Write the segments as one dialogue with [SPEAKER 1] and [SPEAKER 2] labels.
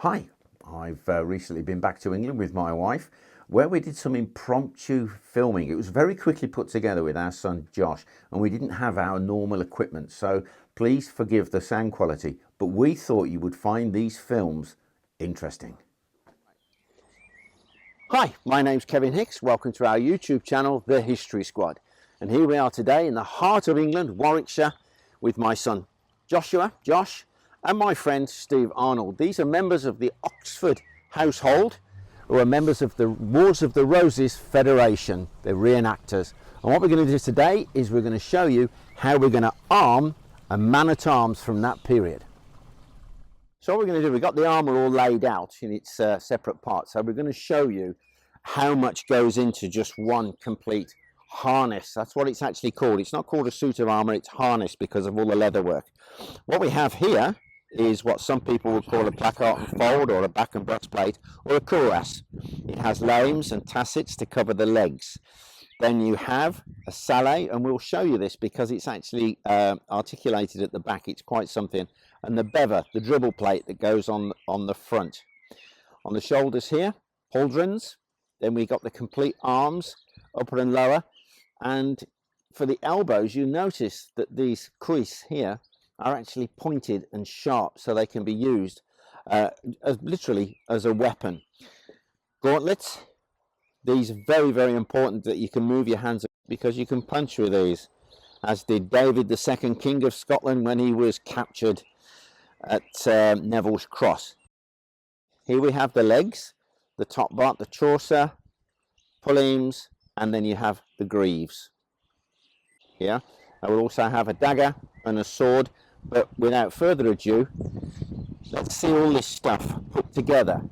[SPEAKER 1] Hi, I've recently been back to England with my wife where we did some impromptu filming. It was very quickly put together with our son Josh, and we didn't have our normal equipment, so please forgive the sound quality, but we thought you would find these films interesting. Hi, my name's Kevin Hicks. Welcome to our YouTube channel, The History Squad. And here we are today in the heart of England, Warwickshire, with my son Josh, and my friend Steve Arnold. These are members of the Oxford household who are members of the Wars of the Roses Federation. They're reenactors. And what we're going to do today is we're going to show you how we're going to arm a man-at-arms from that period. So what we're going to do, we've got the armour all laid out in its separate parts. So we're going to show you how much goes into just one complete harness. That's what it's actually called. It's not called a suit of armour, it's harness because of all the leather work. What we have here is what some people would call a placard and fold, or a back and breastplate, or a cuirass. It has lames and tassets to cover the legs. Then you have a sallet, and we'll show you this because it's actually articulated at the back. It's quite something. And the bever, the dribble plate that goes on the front. On the shoulders here, pauldrons. Then we got the complete arms, upper and lower. And for the elbows, you notice that these crease here are actually pointed and sharp, so they can be used literally as a weapon. Gauntlets, these are very, very important that you can move your hands because you can punch with these, as did David II, King of Scotland, when he was captured at Neville's Cross. Here we have the legs, the top part, the chaucer, pulleams, and then you have the greaves. Here, I will also have a dagger and a sword. But without further ado, let's see all this stuff put together.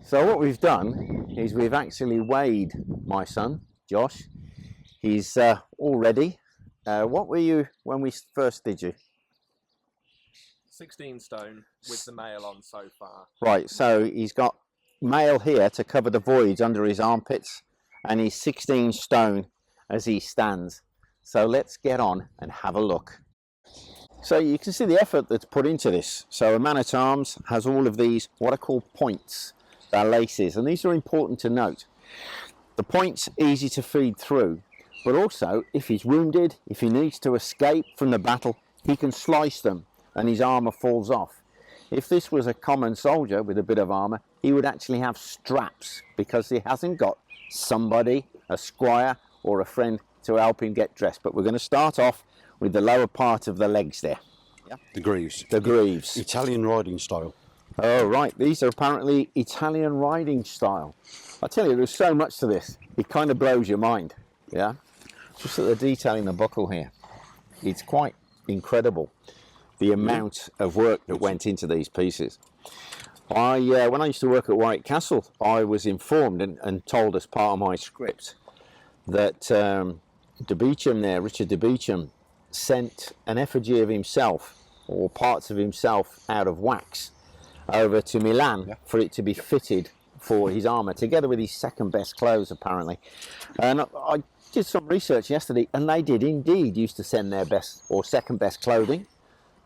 [SPEAKER 1] So what we've done is we've actually weighed my son, Josh. He's all ready. What were you when we first did you?
[SPEAKER 2] 16 stone with the mail on so far.
[SPEAKER 1] Right, so he's got mail here to cover the voids under his armpits, and he's 16 stone as he stands. So let's get on and have a look. So you can see the effort that's put into this. So a man-at-arms has all of these, what are called points. They're laces, and these are important to note. The points easy to feed through, but also if he's wounded, if he needs to escape from the battle, he can slice them and his armour falls off. If this was a common soldier with a bit of armour, he would actually have straps because he hasn't got somebody, a squire or a friend, to help him get dressed. But we're going to start off with the lower part of the legs there. Yeah.
[SPEAKER 3] The greaves.
[SPEAKER 1] The greaves.
[SPEAKER 3] Italian riding style.
[SPEAKER 1] Oh, right. These are apparently Italian riding style. I tell you, there's so much to this. It kind of blows your mind. Yeah. Just at the detail in the buckle here. It's quite incredible, the amount of work that went into these pieces. When I used to work at Warwick Castle, I was informed and told as part of my script that de Beauchamp there, Richard de Beauchamp, sent an effigy of himself or parts of himself out of wax over to Milan for it to be fitted for his armour, together with his second best clothes apparently. And I did some research yesterday, and they did indeed used to send their best or second best clothing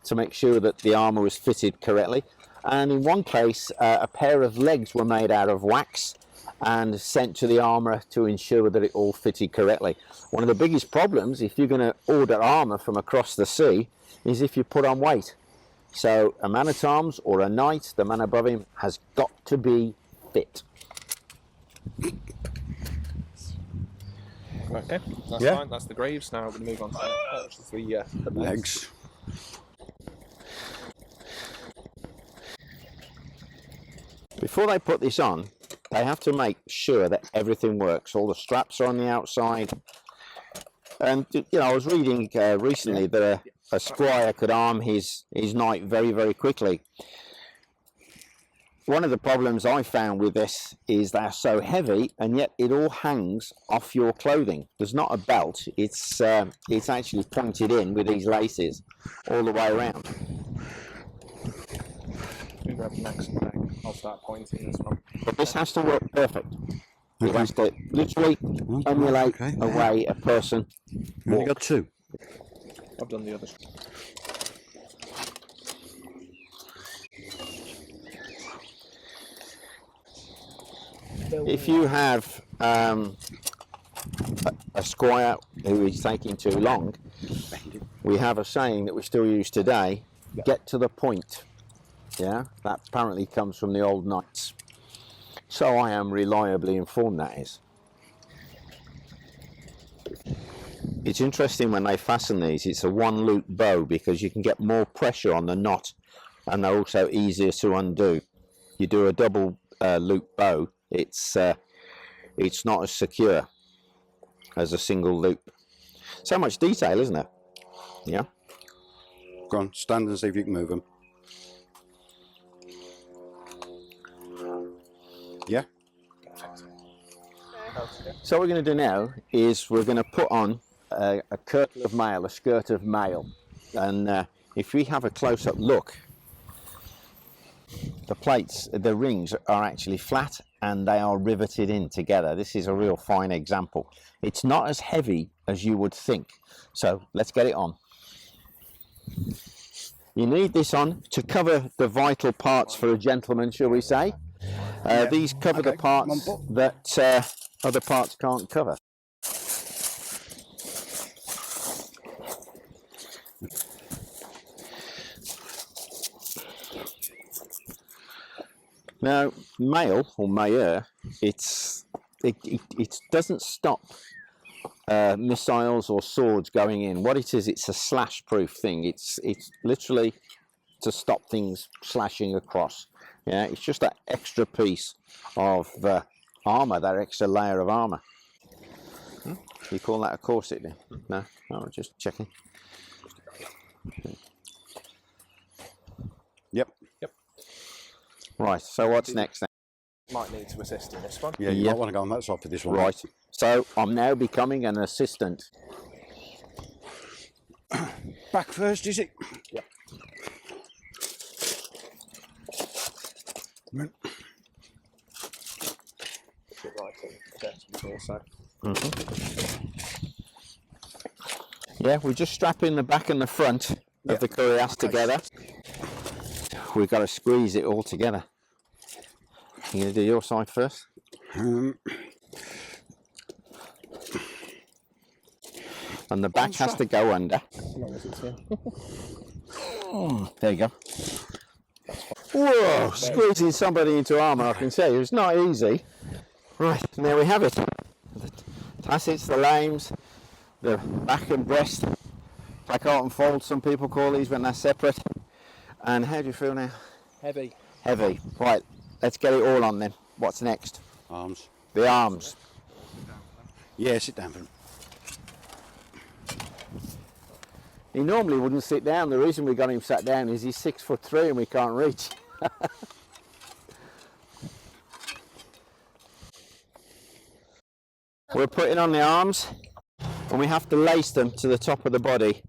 [SPEAKER 1] to make sure that the armour was fitted correctly. And in one case, a pair of legs were made out of wax and sent to the armourer to ensure that it all fitted correctly. One of the biggest problems if you're going to order armour from across the sea is if you put on weight. So a man-at-arms or a knight, the man above him, has got to be fit.
[SPEAKER 2] Okay, that's fine. That's the greaves. Now we're going to move on to the
[SPEAKER 3] Legs.
[SPEAKER 1] Before they put this on, they have to make sure that everything works. All the straps are on the outside. And, you know, I was reading recently that a squire could arm his knight very, very quickly. One of the problems I found with this is they're so heavy, and yet it all hangs off your clothing. There's not a belt. It's actually pointed in with these laces all the way around.
[SPEAKER 2] We grab the next leg. I'll start pointing this one.
[SPEAKER 1] But this has to work perfect. It has to literally emulate a way a person
[SPEAKER 3] You only got two.
[SPEAKER 2] I've done the others.
[SPEAKER 1] if you have a squire who is taking too long, we have a saying that we still use today: "Get to the point." Yeah, that apparently comes from the old knights. So I am reliably informed that is. It's interesting when they fasten these, it's a one loop bow because you can get more pressure on the knot and they're also easier to undo. You do a double loop bow, it's not as secure as a single loop. So much detail, isn't it? Yeah.
[SPEAKER 3] Go on, stand and see if you can move them. Yeah.
[SPEAKER 1] So what we're going to do now is we're going to put on a kirtle of mail, a skirt of mail, and if we have a close-up look, the plates, the rings are actually flat and they are riveted in together. This is a real fine example. It's not as heavy as you would think, so let's get it on. You need this on to cover the vital parts for a gentleman, shall we say. These cover the parts that other parts can't cover. Now, mail or mailleur, it doesn't stop missiles or swords going in. What it is, it's a slash-proof thing. It's literally to stop things slashing across. Yeah, it's just that extra piece of armour, that extra layer of armour. You call that a corset then? No? Oh, just checking.
[SPEAKER 3] Yep.
[SPEAKER 1] Right, so what's next then?
[SPEAKER 2] Might need to assist in this one.
[SPEAKER 3] Yeah, you might want to go on that side for this one.
[SPEAKER 1] Right, so I'm now becoming an assistant.
[SPEAKER 3] Back first, is it?
[SPEAKER 2] Yep.
[SPEAKER 3] Right.
[SPEAKER 2] Put it right in against the torso.
[SPEAKER 1] Yeah, we're just strapping the back and the front of the cuirass together. We've got to squeeze it all together. You going to do your side first? And the back has to go under.
[SPEAKER 2] As long as it's in.
[SPEAKER 1] There you go. Whoa, squeezing somebody into armour, I can tell you, it's not easy. Right, and there we have it. The tassets, the lames, the back and breast, placard and fold, some people call these when they're separate. And how do you feel now?
[SPEAKER 2] Heavy.
[SPEAKER 1] Heavy. Right, let's get it all on then. What's next?
[SPEAKER 3] Arms.
[SPEAKER 1] The arms.
[SPEAKER 3] Yeah, sit down for him.
[SPEAKER 1] He normally wouldn't sit down. The reason we got him sat down is he's 6'3" and we can't reach. We're putting on the arms and we have to lace them to the top of the body,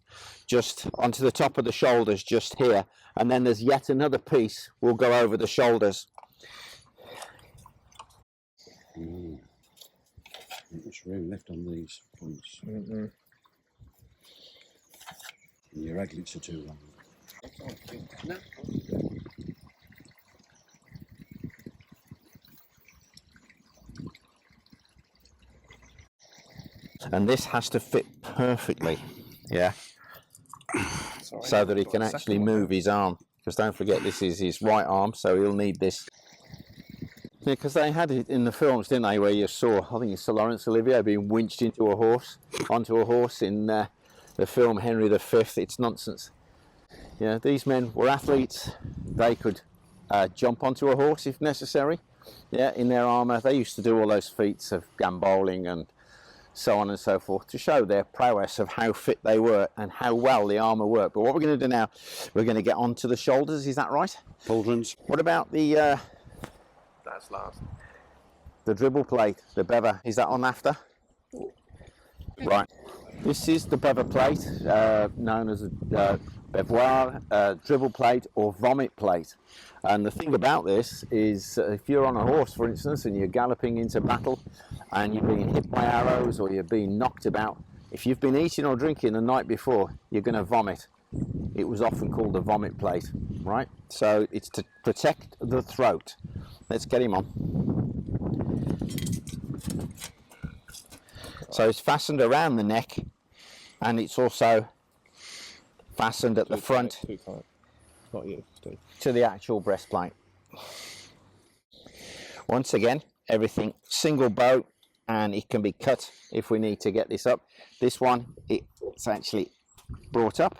[SPEAKER 1] just onto the top of the shoulders, just here. And then there's yet another piece will go over the shoulders.
[SPEAKER 3] Not much room left on these points. And your aglets are too long.
[SPEAKER 1] And this has to fit perfectly, yeah, so that he can actually move his arm. Because don't forget, this is his right arm, so he'll need this. Yeah, because they had it in the films, didn't they, where you saw, I think it's Sir Laurence Olivier being winched onto a horse in the film Henry V. It's nonsense. Yeah, these men were athletes. They could jump onto a horse if necessary. Yeah, in their armour. They used to do all those feats of gambolling and so on and so forth to show their prowess of how fit they were and how well the armour worked. But what we're going to do now, we're going to get onto the shoulders. Is that right?
[SPEAKER 3] Pauldrons.
[SPEAKER 1] What about the
[SPEAKER 2] That's last.
[SPEAKER 1] the dribble plate, the bever? Is that on after? Right. This is the bever plate, known as a bevoir, dribble plate or vomit plate. And the thing about this is if you're on a horse, for instance, and you're galloping into battle and you're being hit by arrows or you're being knocked about, if you've been eating or drinking the night before, you're going to vomit. it was often called a vomit plate, right? So it's to protect the throat. Let's get him on. So it's fastened around the neck, and it's also fastened at the front to the actual breastplate. Once again, everything single bow, and it can be cut if we need to get this up. This one, it's actually brought up,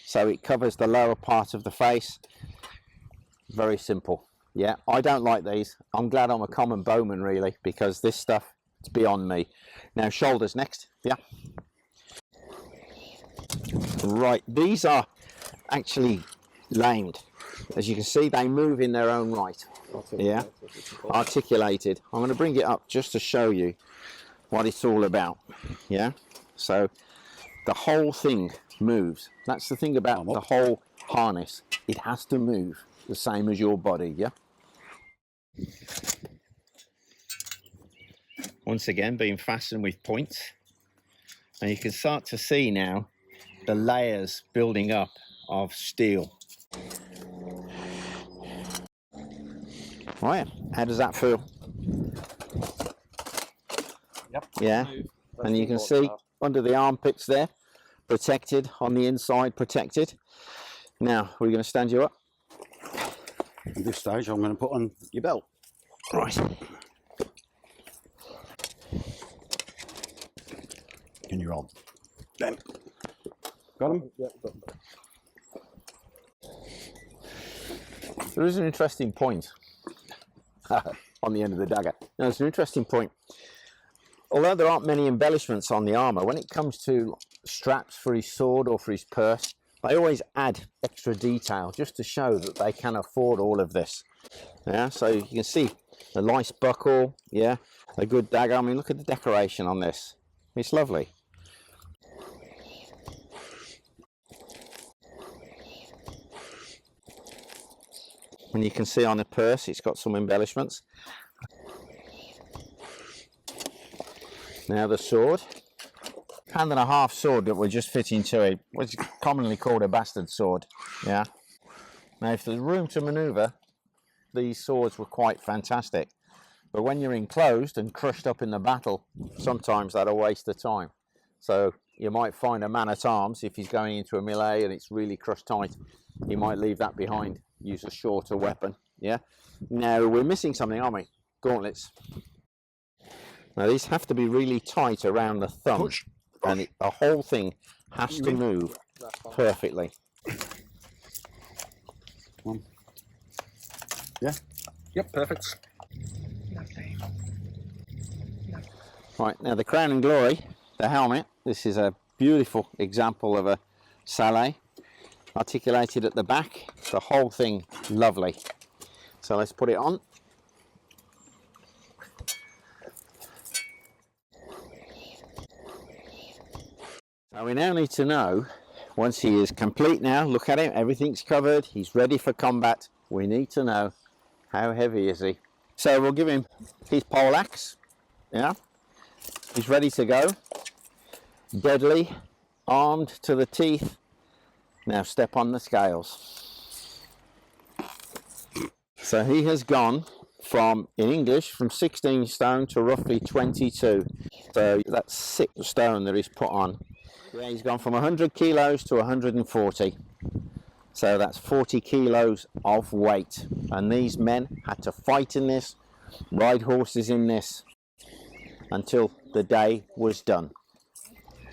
[SPEAKER 1] so it covers the lower part of the face. Very simple. Yeah, I don't like these. I'm glad I'm a common bowman, really, because this stuff, it's beyond me. Now, shoulders next. Yeah. Right, these are actually lamed. As you can see, they move in their own right. Yeah, articulated. I'm going to bring it up just to show you what it's all about. Yeah, so the whole thing moves. That's the thing about the whole harness. It has to move the same as your body. Yeah. Once again, being fastened with points, and you can start to see now the layers building up of steel. Right, how does that feel?
[SPEAKER 2] Yep.
[SPEAKER 1] Yeah, and you can see under the armpits there, protected, on the inside protected. Now, we're going to stand you up.
[SPEAKER 3] At this stage, I'm going to put on your belt.
[SPEAKER 1] Right.
[SPEAKER 3] And you're on. Then. Got him?
[SPEAKER 2] Yep, got him.
[SPEAKER 1] There is an interesting point on the end of the dagger. Now, there's an interesting point. Although there aren't many embellishments on the armour, when it comes to straps for his sword or for his purse, they always add extra detail just to show that they can afford all of this. Yeah, so you can see a nice buckle, yeah, a good dagger. I mean, look at the decoration on this. It's lovely. And you can see on the purse, it's got some embellishments. Now the sword, hand-and-a-half sword that we're just fitting to it, which is commonly called a bastard sword. Yeah. Now, if there's room to manoeuvre, these swords were quite fantastic. But when you're enclosed and crushed up in the battle, sometimes that's a waste of time. So you might find a man-at-arms, if he's going into a melee and it's really crushed tight, he might leave that behind, use a shorter weapon. Yeah. Now we're missing something, aren't we? Gauntlets. Now these have to be really tight around the thumb.
[SPEAKER 3] Push.
[SPEAKER 1] And the whole thing has to move perfectly.
[SPEAKER 3] Come on. Yeah?
[SPEAKER 2] Yep, perfect.
[SPEAKER 1] Right, now the crown and glory, the helmet, this is a beautiful example of a sallet, articulated at the back, the whole thing lovely. So let's put it on. So we now need to know, once he is complete now, look at him, everything's covered, he's ready for combat. We need to know, how heavy is he? So we'll give him his pole axe, yeah, he's ready to go, deadly, armed to the teeth. Now step on the scales. So he has gone from, in English, from 16 stone to roughly 22. So that's 6 stone that he's put on. Yeah, he's gone from 100 kilos to 140. So that's 40 kilos of weight. And these men had to fight in this, ride horses in this, until the day was done.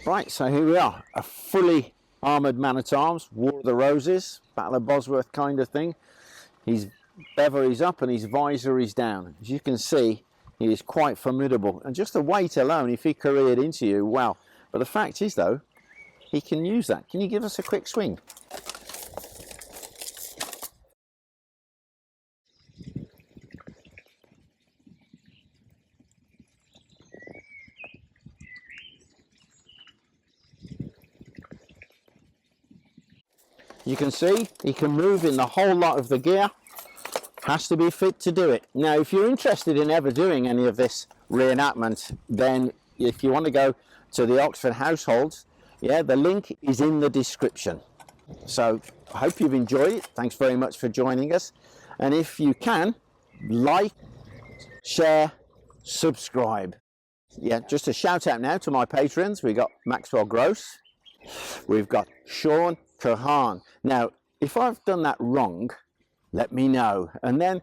[SPEAKER 1] Right, so here we are, a fully armoured man-at-arms, War of the Roses, Battle of Bosworth kind of thing. His bever is up and his visor is down. As you can see, he is quite formidable. And just the weight alone, if he careered into you, wow. But the fact is, though, he can use that. Can you give us a quick swing? You can see he can move in the whole lot of the gear. Has to be fit to do it. Now, if you're interested in ever doing any of this reenactment, then if you want to go to the Oxford Households, yeah, the link is in the description. So I hope you've enjoyed it. Thanks very much for joining us. And if you can, like, share, subscribe. Yeah, just a shout out now to my patrons. We've got Maxwell Gross. We've got Sean Kahan. Now, if I've done that wrong, let me know. And then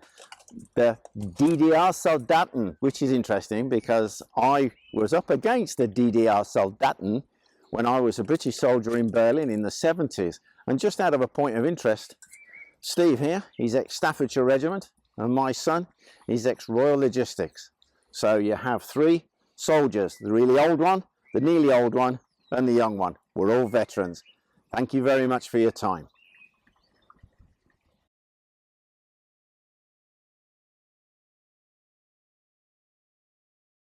[SPEAKER 1] the DDR Soldaten, which is interesting because I was up against the DDR Soldaten when I was a British soldier in Berlin in the 70s. And just out of a point of interest, Steve here, he's ex-Staffordshire Regiment, and my son, he's ex-Royal Logistics. So you have three soldiers, the really old one, the nearly old one, and the young one. We're all veterans. Thank you very much for your time.